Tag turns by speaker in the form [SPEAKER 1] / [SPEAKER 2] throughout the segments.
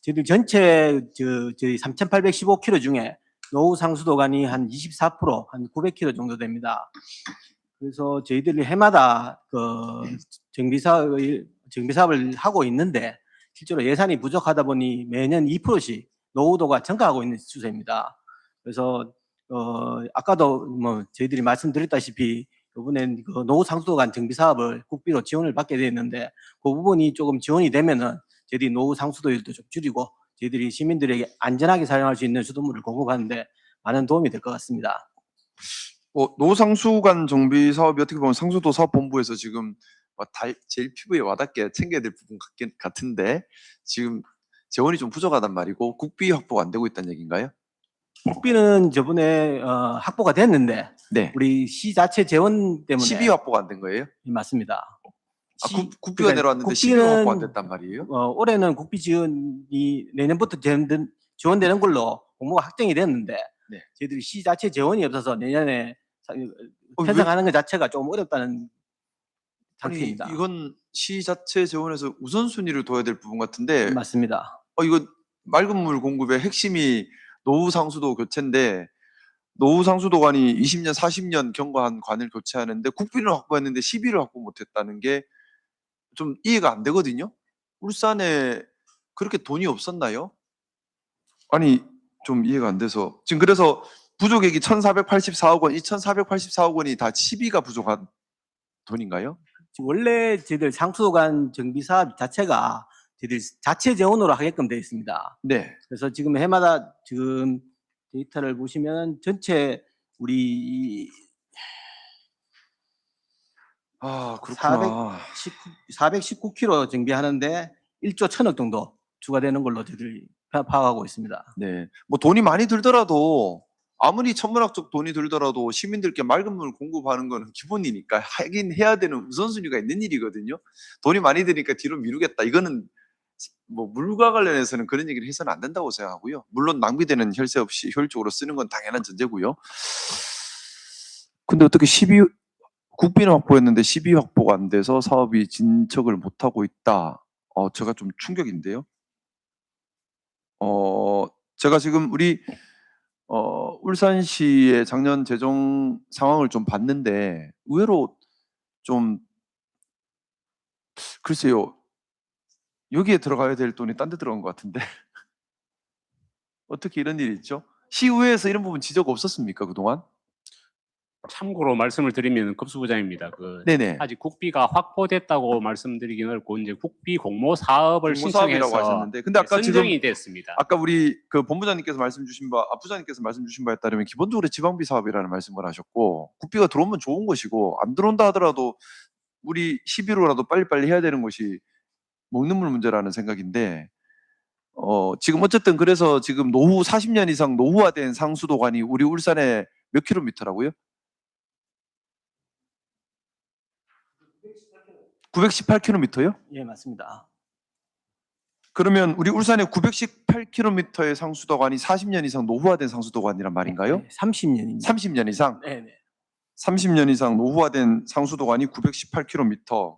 [SPEAKER 1] 저희들 전체 저희 3,815km 중에 노후 상수도관이 한 24%, 한 900km 정도 됩니다. 그래서 저희들이 해마다 그 정비사업을 하고 있는데 실제로 예산이 부족하다 보니 매년 2%씩 노후도가 증가하고 있는 추세입니다. 그래서 아까도 뭐 저희들이 말씀드렸다시피 이번엔 그 노후 상수도관 정비 사업을 국비로 지원을 받게 되었는데 그 부분이 조금 지원이 되면은 저희들이 노후 상수도율도 좀 줄이고 저희들이 시민들에게 안전하게 사용할 수 있는 수돗물을 공급하는데 많은 도움이 될 것 같습니다.
[SPEAKER 2] 노후 상수관 정비 사업이 어떻게 보면 상수도 사업본부에서 지금 제일 피부에 와닿게 챙겨야 될 부분 같은데 지금 재원이 좀 부족하단 말이고 국비 확보가 안 되고 있다는 얘기인가요?
[SPEAKER 1] 국비는 저번에 확보가 됐는데
[SPEAKER 2] 네.
[SPEAKER 1] 우리 시 자체 재원 때문에
[SPEAKER 2] 시비 확보가 안 된 거예요?
[SPEAKER 1] 맞습니다.
[SPEAKER 2] 국비가
[SPEAKER 1] 그러니까
[SPEAKER 2] 내려왔는데 시비
[SPEAKER 1] 국비는
[SPEAKER 2] 확보 안 됐단 말이에요?
[SPEAKER 1] 올해는 국비 지원이 내년부터 지원되는 걸로 공모가 확정이 됐는데
[SPEAKER 2] 네.
[SPEAKER 1] 저희들이 시 자체 재원이 없어서 내년에 편성하는 것 자체가 좀 어렵다는 상태입니다.
[SPEAKER 2] 아니 이건 시 자체 재원에서 우선순위를 둬야 될 부분 같은데
[SPEAKER 1] 맞습니다.
[SPEAKER 2] 이거 맑은 물 공급의 핵심이 노후 상수도 교체인데 노후 상수도관이 20년, 40년 경과한 관을 교체하는데 국비를 확보했는데 시비를 확보 못했다는 게 좀 이해가 안 되거든요. 울산에 그렇게 돈이 없었나요? 아니 좀 이해가 안 돼서 지금 그래서 부족액이 1,484억 원, 이 1,484억 원이 다 시비가 부족한 돈인가요?
[SPEAKER 1] 원래 저희들 상수도관 정비 사업 자체가 저희들 자체 재원으로 하게끔 되어 있습니다.
[SPEAKER 2] 네.
[SPEAKER 1] 그래서 지금 해마다 지금 데이터를 보시면 전체 우리
[SPEAKER 2] 그렇구나.
[SPEAKER 1] 419km 정비하는데 1조 1,000억 정도 추가되는 걸로 저희들이 파악하고 있습니다.
[SPEAKER 2] 네. 뭐 돈이 많이 들더라도 아무리 천문학적 돈이 들더라도 시민들께 맑은 물 공급하는 거는 기본이니까 하긴 해야 되는 우선순위가 있는 일이거든요. 돈이 많이 드니까 뒤로 미루겠다. 이거는 뭐 물과 관련해서는 그런 얘기를 해서는 안 된다고 생각하고요. 물론 낭비되는 혈세 없이 효율적으로 쓰는 건 당연한 전제고요. 근데 어떻게 국비는 확보했는데 시비 확보가 안 돼서 사업이 진척을 못하고 있다. 제가 좀 충격인데요. 제가 지금 우리 울산시의 작년 재정 상황을 좀 봤는데 의외로 좀 글쎄요. 여기에 들어가야 될 돈이 딴 데 들어간 것 같은데 어떻게 이런 일이 있죠? 시의회에서 이런 부분 지적 없었습니까 그동안?
[SPEAKER 3] 참고로 말씀을 드리면 급수부장입니다.
[SPEAKER 2] 네네.
[SPEAKER 3] 아직 국비가 확보됐다고 말씀드리긴 어렵고 이제 국비 공모 사업을
[SPEAKER 2] 공모사업이라고
[SPEAKER 3] 신청해서
[SPEAKER 2] 하셨는데 근데 아까
[SPEAKER 3] 선정이
[SPEAKER 2] 지금
[SPEAKER 3] 됐습니다.
[SPEAKER 2] 아까 우리 그 본부장님께서 말씀 주신 바에 따르면 기본적으로 지방비 사업이라는 말씀을 하셨고 국비가 들어오면 좋은 것이고 안 들어온다 하더라도 우리 시비로라도 빨리빨리 해야 되는 것이 먹는 물 문제라는 생각인데 지금 어쨌든 그래서 지금 노후 40년 이상 노후화된 상수도관이 우리 울산에 몇 킬로미터라고요? 918km요?
[SPEAKER 1] 예, 맞습니다.
[SPEAKER 2] 그러면 우리 울산에 918km의 상수도관이 40년 이상 노후화된 상수도관이란 말인가요?
[SPEAKER 1] 네, 30년입니다.
[SPEAKER 2] 30년 이상?
[SPEAKER 1] 네, 네.
[SPEAKER 2] 30년 이상 노후화된 상수도관이 918km.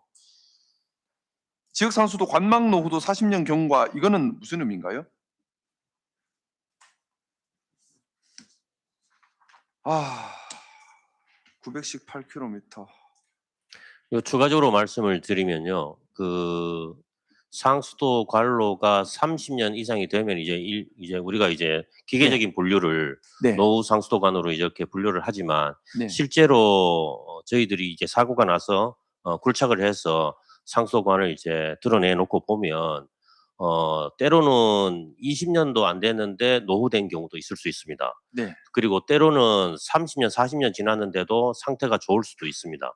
[SPEAKER 2] 지역 상수도 관망 노후도 40년 경과, 이거는 무슨 의미인가요? 918km.
[SPEAKER 4] 추가적으로 말씀을 드리면요. 그 상수도 관로가 30년 이상이 되면 이제 우리가 이제 기계적인 분류를
[SPEAKER 2] 네.
[SPEAKER 4] 노후 상수도관으로 이렇게 분류를 하지만
[SPEAKER 2] 네.
[SPEAKER 4] 실제로 저희들이 이제 사고가 나서 굴착을 해서 상수도관을 이제 드러내 놓고 보면 때로는 20년도 안 됐는데 노후된 경우도 있을 수 있습니다.
[SPEAKER 2] 네.
[SPEAKER 4] 그리고 때로는 30년, 40년 지났는데도 상태가 좋을 수도 있습니다.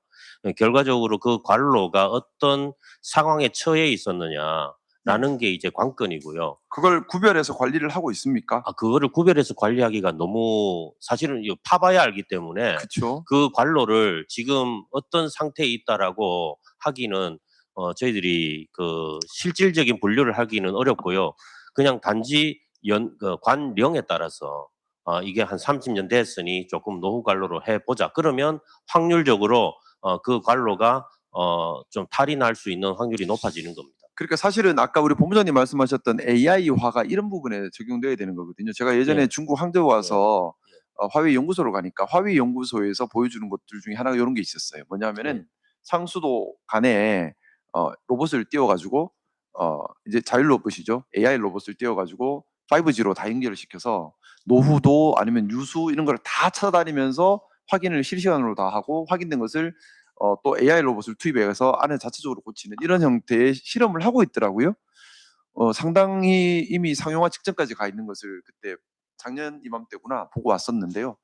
[SPEAKER 4] 결과적으로 그 관로가 어떤 상황에 처해 있었느냐라는 게 이제 관건이고요.
[SPEAKER 2] 그걸 구별해서 관리를 하고 있습니까?
[SPEAKER 4] 그거를 구별해서 관리하기가 너무 사실은 이거 파봐야 알기 때문에
[SPEAKER 2] 그렇죠.
[SPEAKER 4] 그 관로를 지금 어떤 상태에 있다라고 하기는 저희들이 그 실질적인 분류를 하기는 어렵고요. 그냥 단지 관령에 따라서 이게 한 30년 됐으니 조금 노후 관로로 해보자. 그러면 확률적으로 그 관로가 좀 탈이 날 수 있는 확률이 높아지는 겁니다.
[SPEAKER 2] 그러니까 사실은 아까 우리 본부장님 말씀하셨던 AI화가 이런 부분에 적용돼야 되는 거거든요. 제가 예전에
[SPEAKER 4] 예.
[SPEAKER 2] 중국 항저우 와서
[SPEAKER 4] 예.
[SPEAKER 2] 화웨이 연구소로 가니까 화웨이 연구소에서 보여주는 것들 중에 하나가 이런 게 있었어요. 뭐냐면은
[SPEAKER 4] 예.
[SPEAKER 2] 상수도 간에 로봇을 띄워가지고 이제 자율 로봇이죠. AI 로봇을 띄워가지고 5G로 다 연결을 시켜서 노후도 아니면 유수 이런 걸 다 찾아다니면서 확인을 실시간으로 다 하고 확인된 것을 또 AI 로봇을 투입해서 안에 자체적으로 고치는 이런 형태의 실험을 하고 있더라고요. 상당히 이미 상용화 직전까지 가 있는 것을 그때 작년 이맘때구나 보고 왔었는데요.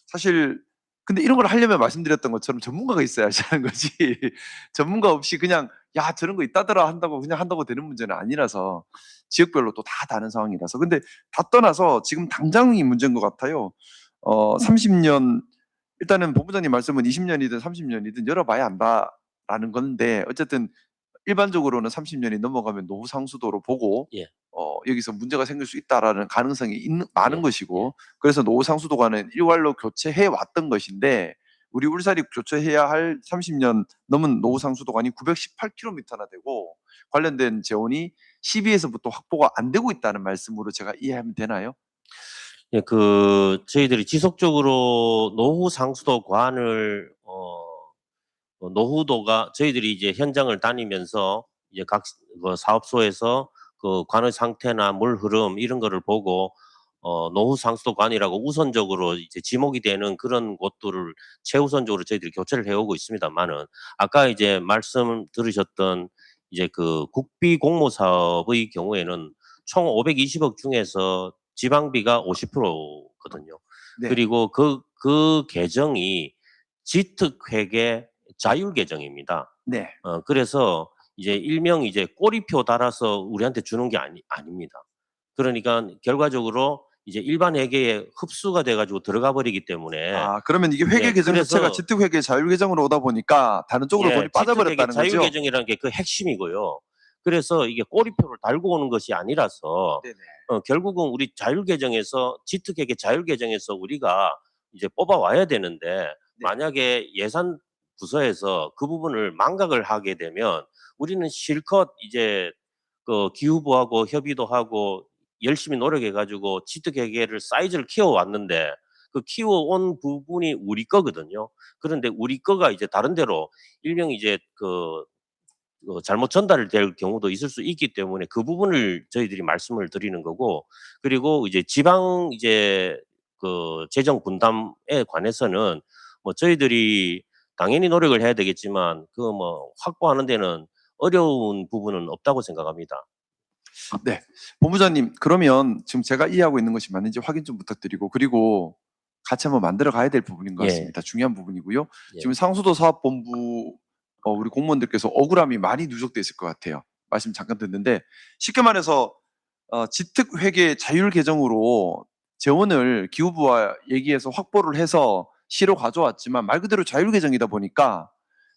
[SPEAKER 2] 사실 근데 이런 걸 하려면 말씀드렸던 것처럼 전문가가 있어야지 하는 거지 전문가 없이 그냥 야 저런 거 있다더라 한다고 그냥 한다고 되는 문제는 아니라서 지역별로 또 다 다른 상황이라서 근데 다 떠나서 지금 당장이 문제인 것 같아요. 30년 일단은 본부장님 말씀은 20년이든 30년이든 열어봐야 안다라는 건데 어쨌든 일반적으로는 30년이 넘어가면 노후 상수도로 보고
[SPEAKER 4] 예.
[SPEAKER 2] 여기서 문제가 생길 수 있다라는 가능성이 많은
[SPEAKER 4] 예.
[SPEAKER 2] 것이고 그래서 노후 상수도관은 일괄로 교체해 왔던 것인데 우리 울산이 교체해야 할 30년 넘은 노후 상수도관이 918km나 되고 관련된 재원이 시비에서부터 확보가 안 되고 있다는 말씀으로 제가 이해하면 되나요?
[SPEAKER 4] 예, 저희들이 지속적으로 노후 상수도관을 노후도가 저희들이 이제 현장을 다니면서 이제 각 사업소에서 그 관의 상태나 물 흐름 이런 거를 보고 노후 상수도관이라고 우선적으로 이제 지목이 되는 그런 곳들을 최우선적으로 저희들이 교체를 해오고 있습니다만은 아까 이제 말씀 들으셨던 이제 그 국비 공모 사업의 경우에는 총 520억 중에서 지방비가 50%거든요.
[SPEAKER 2] 네.
[SPEAKER 4] 그리고 그 계정이 지특회계 자율 계정입니다.
[SPEAKER 2] 네.
[SPEAKER 4] 그래서 이제 일명 이제 꼬리표 달아서 우리한테 주는 게 아닙니다. 그러니까 결과적으로 이제 일반 회계에 흡수가 돼 가지고 들어가 버리기 때문에
[SPEAKER 2] 그러면 이게 회계
[SPEAKER 4] 예,
[SPEAKER 2] 계정 자체가
[SPEAKER 4] 그래서
[SPEAKER 2] 지특회계 자율 계정으로 오다 보니까 다른 쪽으로
[SPEAKER 4] 예,
[SPEAKER 2] 돈이 빠져버렸다는
[SPEAKER 4] 지특회계 자율
[SPEAKER 2] 거죠?
[SPEAKER 4] 계정이라는 게 그 핵심이고요. 그래서 이게 꼬리표를 달고 오는 것이 아니라서
[SPEAKER 2] 네네.
[SPEAKER 4] 결국은 우리 자율 계정에서 지특회계 자율 계정에서 우리가 이제 뽑아 와야 되는데 만약에 예산 부서에서 그 부분을 망각을 하게 되면 우리는 실컷 이제 그 기후부하고 협의도 하고 열심히 노력해 가지고 지특회계를 사이즈를 키워 왔는데 그 키워온 부분이 우리 거거든요. 그런데 우리 거가 이제 다른 데로 일명 이제 잘못 전달될 경우도 있을 수 있기 때문에 그 부분을 저희들이 말씀을 드리는 거고 그리고 이제 지방 이제 그 재정 분담에 관해서는 뭐 저희들이 당연히 노력을 해야 되겠지만 확보하는 데는 어려운 부분은 없다고 생각합니다.
[SPEAKER 2] 네. 본부장님, 그러면 지금 제가 이해하고 있는 것이 맞는지 확인 좀 부탁드리고, 그리고 같이 한번 만들어 가야 될 부분인 것
[SPEAKER 4] 예.
[SPEAKER 2] 같습니다. 중요한 부분이고요.
[SPEAKER 4] 예.
[SPEAKER 2] 지금 상수도 사업본부 우리 공무원들께서 억울함이 많이 누적돼 있을 것 같아요. 말씀 잠깐 듣는데 쉽게 말해서 지특회계 자율 계정으로 재원을 기후부와 얘기해서 확보를 해서 시로 가져왔지만 말 그대로 자율 계정이다 보니까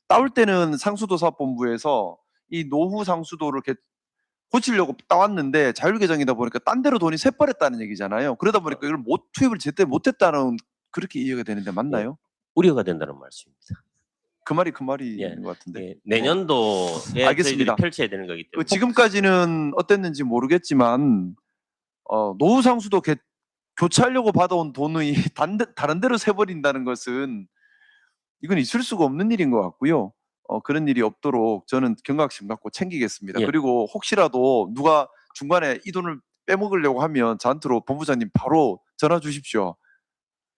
[SPEAKER 2] 따올 때는 상수도 사업본부에서 이 노후 상수도를 고치려고 따왔는데 자율 계정이다 보니까 딴 데로 돈이 새버렸다는 얘기잖아요. 그러다 보니까 이걸 투입을 제때 못했다는 그렇게 이해가 되는데 맞나요?
[SPEAKER 4] 우려가 된다는 말씀입니다.
[SPEAKER 2] 그 말이
[SPEAKER 4] 예.
[SPEAKER 2] 있는 것 같은데.
[SPEAKER 4] 예, 내년도에
[SPEAKER 2] 알겠습니다.
[SPEAKER 4] 저희들이 펼쳐야 되는 거기 때문에
[SPEAKER 2] 지금까지는 어땠는지 모르겠지만 노후 상수도 교체하려고 받아온 돈이 다른 데로 새버린다는 것은 이건 있을 수가 없는 일인 것 같고요. 그런 일이 없도록 저는 경각심 갖고 챙기겠습니다.
[SPEAKER 4] 예.
[SPEAKER 2] 그리고 혹시라도 누가 중간에 이 돈을 빼먹으려고 하면 저한테로 본부장님 바로 전화 주십시오.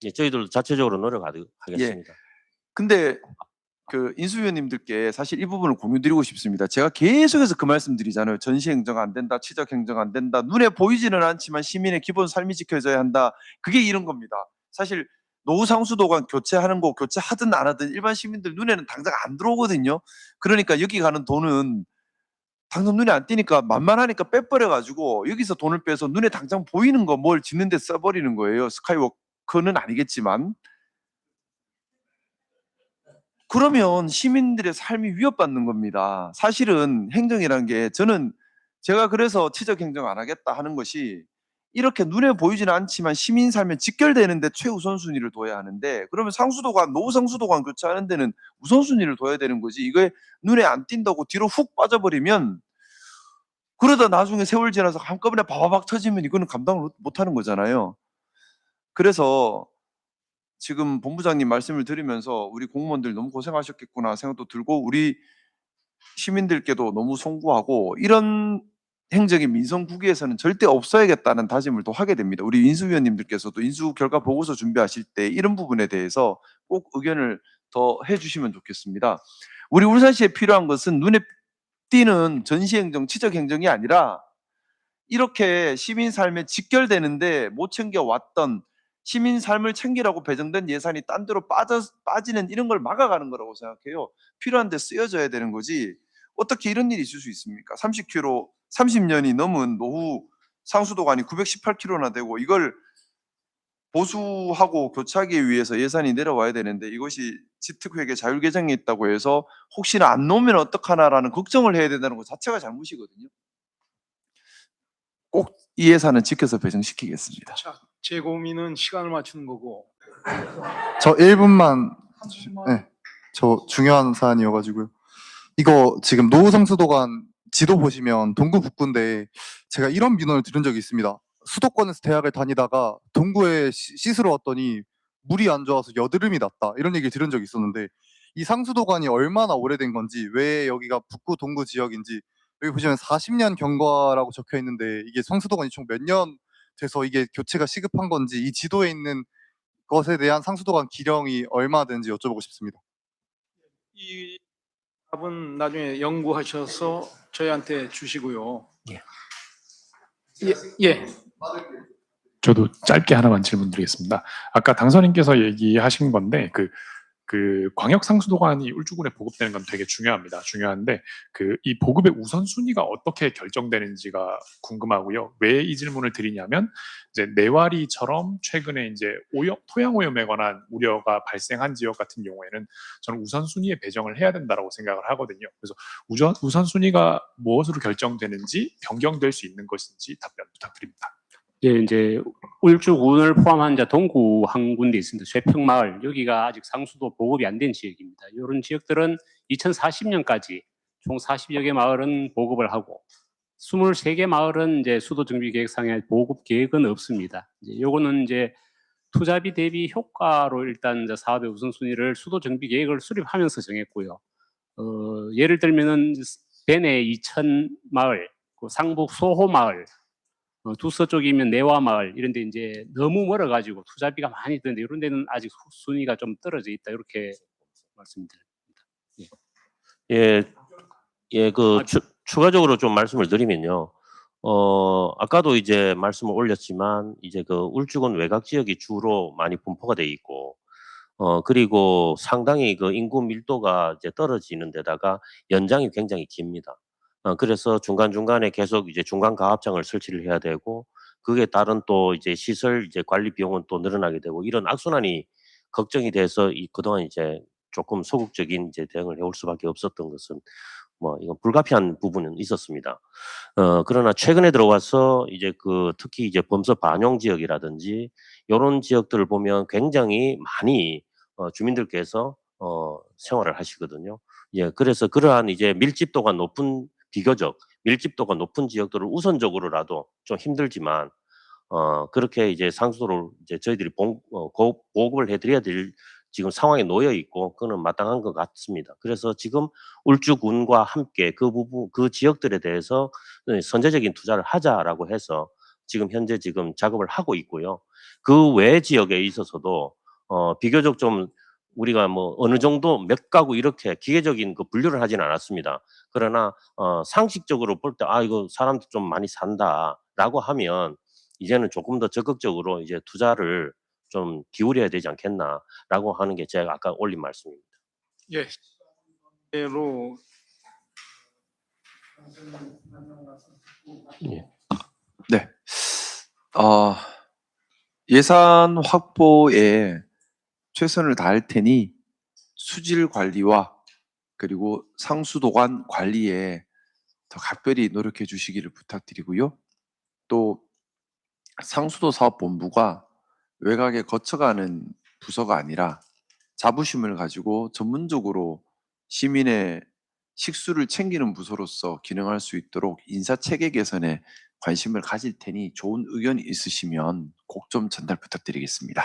[SPEAKER 4] 예, 저희들도 자체적으로 노력하겠습니다.
[SPEAKER 2] 근데 그 인수위원님들께 사실 이 부분을 공유드리고 싶습니다. 제가 계속해서 그 말씀 드리잖아요. 전시 행정 안 된다, 취적 행정 안 된다. 눈에 보이지는 않지만 시민의 기본 삶이 지켜져야 한다. 그게 이런 겁니다. 사실 노후 상수도관 교체하는 거 교체하든 안 하든 일반 시민들 눈에는 당장 안 들어오거든요. 그러니까 여기 가는 돈은 당장 눈에 안 띄니까 만만하니까 빼버려 가지고 여기서 돈을 빼서 눈에 당장 보이는 거 뭘 짓는 데 써버리는 거예요. 스카이워크는 아니겠지만. 그러면 시민들의 삶이 위협받는 겁니다. 사실은 행정이란 게 제가 그래서 치적 행정 안 하겠다 하는 것이 이렇게 눈에 보이지는 않지만 시민 삶에 직결되는데 최우선순위를 둬야 하는데 그러면 상수도관, 노후 상수도관 교체하는 데는 우선순위를 둬야 되는 거지. 이게 눈에 안 띈다고 뒤로 훅 빠져버리면 그러다 나중에 세월 지나서 한꺼번에 바바박 터지면 이거는 감당을 못하는 거잖아요. 그래서 지금 본부장님 말씀을 들으면서 우리 공무원들 너무 고생하셨겠구나 생각도 들고, 우리 시민들께도 너무 송구하고, 이런 행정의 민성구기에서는 절대 없어야겠다는 다짐을 또 하게 됩니다. 우리 인수위원님들께서도 인수 결과 보고서 준비하실 때 이런 부분에 대해서 꼭 의견을 더 해주시면 좋겠습니다. 우리 울산시에 필요한 것은 눈에 띄는 전시행정, 지적행정이 아니라 이렇게 시민 삶에 직결되는데 못 챙겨왔던, 시민 삶을 챙기라고 배정된 예산이 딴 데로 빠지는 이런 걸 막아가는 거라고 생각해요. 필요한 데 쓰여져야 되는 거지. 어떻게 이런 일이 있을 수 있습니까? 30년이 넘은 노후 상수도관이 918km나 되고, 이걸 보수하고 교체하기 위해서 예산이 내려와야 되는데, 이것이 지특회계 자율개정이 있다고 해서 혹시나 안 놓으면 어떡하나라는 걱정을 해야 된다는 것 자체가 잘못이거든요. 꼭 이 예산은 지켜서 배정시키겠습니다.
[SPEAKER 5] 자, 제 고민은 시간을 맞추는 거고.
[SPEAKER 6] 저 1분만. 네, 저 중요한 사안이어가지고요. 이거 지금 노후상수도관 지도 보시면 동구 북구인데, 제가 이런 민원을 들은 적이 있습니다. 수도권에서 대학을 다니다가 동구에 씻으러 왔더니 물이 안 좋아서 여드름이 났다, 이런 얘기를 들은 적이 있었는데, 이 상수도관이 얼마나 오래된 건지, 왜 여기가 북구 동구 지역인지, 여기 보시면 40년 경과라고 적혀 있는데, 이게 상수도관이 총 몇 년 돼서 이게 교체가 시급한 건지, 이 지도에 있는 것에 대한 상수도관 기령이 얼마 되는지 여쭤보고 싶습니다.
[SPEAKER 5] 이 답은 나중에 연구하셔서 저희한테 주시고요.
[SPEAKER 1] 예.
[SPEAKER 5] 예.
[SPEAKER 7] 저도 짧게 하나만 질문드리겠습니다. 아까 당선인께서 얘기하신 건데 그 광역 상수도관이 울주군에 보급되는 건 되게 중요합니다. 중요한데 이 보급의 우선순위가 어떻게 결정되는지가 궁금하고요. 왜 이 질문을 드리냐면, 이제 내와리처럼 최근에 이제 토양 오염에 관한 우려가 발생한 지역 같은 경우에는 저는 우선순위에 배정을 해야 된다고 생각을 하거든요. 그래서 우선순위가 무엇으로 결정되는지, 변경될 수 있는 것인지 답변 부탁드립니다.
[SPEAKER 3] 이제 울주군을 포함한 이제 동구 한 군데 있습니다. 쇠평마을, 여기가 아직 상수도 보급이 안 된 지역입니다. 이런 지역들은 2040년까지 총 40여 개 마을은 보급을 하고, 23개 마을은 이제 수도 정비 계획상에 보급 계획은 없습니다. 이제 요거는 이제 투자비 대비 효과로 일단 이제 사업의 우선순위를 수도 정비 계획을 수립하면서 정했고요. 예를 들면은 배내 2000 마을, 상북 소호 마을, 두서 쪽이면 내와마을, 이런 데 이제 너무 멀어가지고 투자비가 많이 드는데, 이런 데는 아직 순위가 좀 떨어져 있다, 이렇게 말씀드립니다.
[SPEAKER 4] 추가적으로 좀 말씀을 드리면요. 아까도 이제 말씀을 올렸지만, 이제 그 울주군 외곽 지역이 주로 많이 분포가 돼 있고, 그리고 상당히 그 인구 밀도가 이제 떨어지는 데다가 연장이 굉장히 깁니다. 그래서 중간중간에 계속 이제 중간 가압장을 설치를 해야 되고, 그게 따른 또 이제 시설 이제 관리 비용은 또 늘어나게 되고, 이런 악순환이 걱정이 돼서 그동안 이제 조금 소극적인 이제 대응을 해올 수밖에 없었던 것은 이건 불가피한 부분은 있었습니다. 그러나 최근에 들어와서 이제 특히 이제 범서 반용 지역이라든지 이런 지역들을 보면 굉장히 많이 주민들께서 생활을 하시거든요. 그래서 그러한 이제 비교적 밀집도가 높은 지역들을 우선적으로라도 좀 힘들지만, 그렇게 이제 상수도를 이제 저희들이 보급을 해드려야 될 지금 상황에 놓여 있고, 그거는 마땅한 것 같습니다. 그래서 지금 울주군과 함께 그 지역들에 대해서 선제적인 투자를 하자라고 해서 지금 현재 작업을 하고 있고요. 그 외 지역에 있어서도 비교적 좀 우리가 어느 정도 몇 가구 이렇게 기계적인 분류를 하지는 않았습니다. 그러나 상식적으로 볼 때 이거 사람들 좀 많이 산다라고 하면, 이제는 조금 더 적극적으로 이제 투자를 좀 기울여야 되지 않겠나라고 하는 게 제가 아까 올린 말씀입니다.
[SPEAKER 5] 예. 로
[SPEAKER 2] 네. 예산 확보에 최선을 다할 테니 수질 관리와 그리고 상수도관 관리에 더 각별히 노력해 주시기를 부탁드리고요. 또 상수도 사업본부가 외곽에 거쳐가는 부서가 아니라 자부심을 가지고 전문적으로 시민의 식수를 챙기는 부서로서 기능할 수 있도록 인사체계 개선에 관심을 가질 테니 좋은 의견이 있으시면 꼭 좀 전달 부탁드리겠습니다.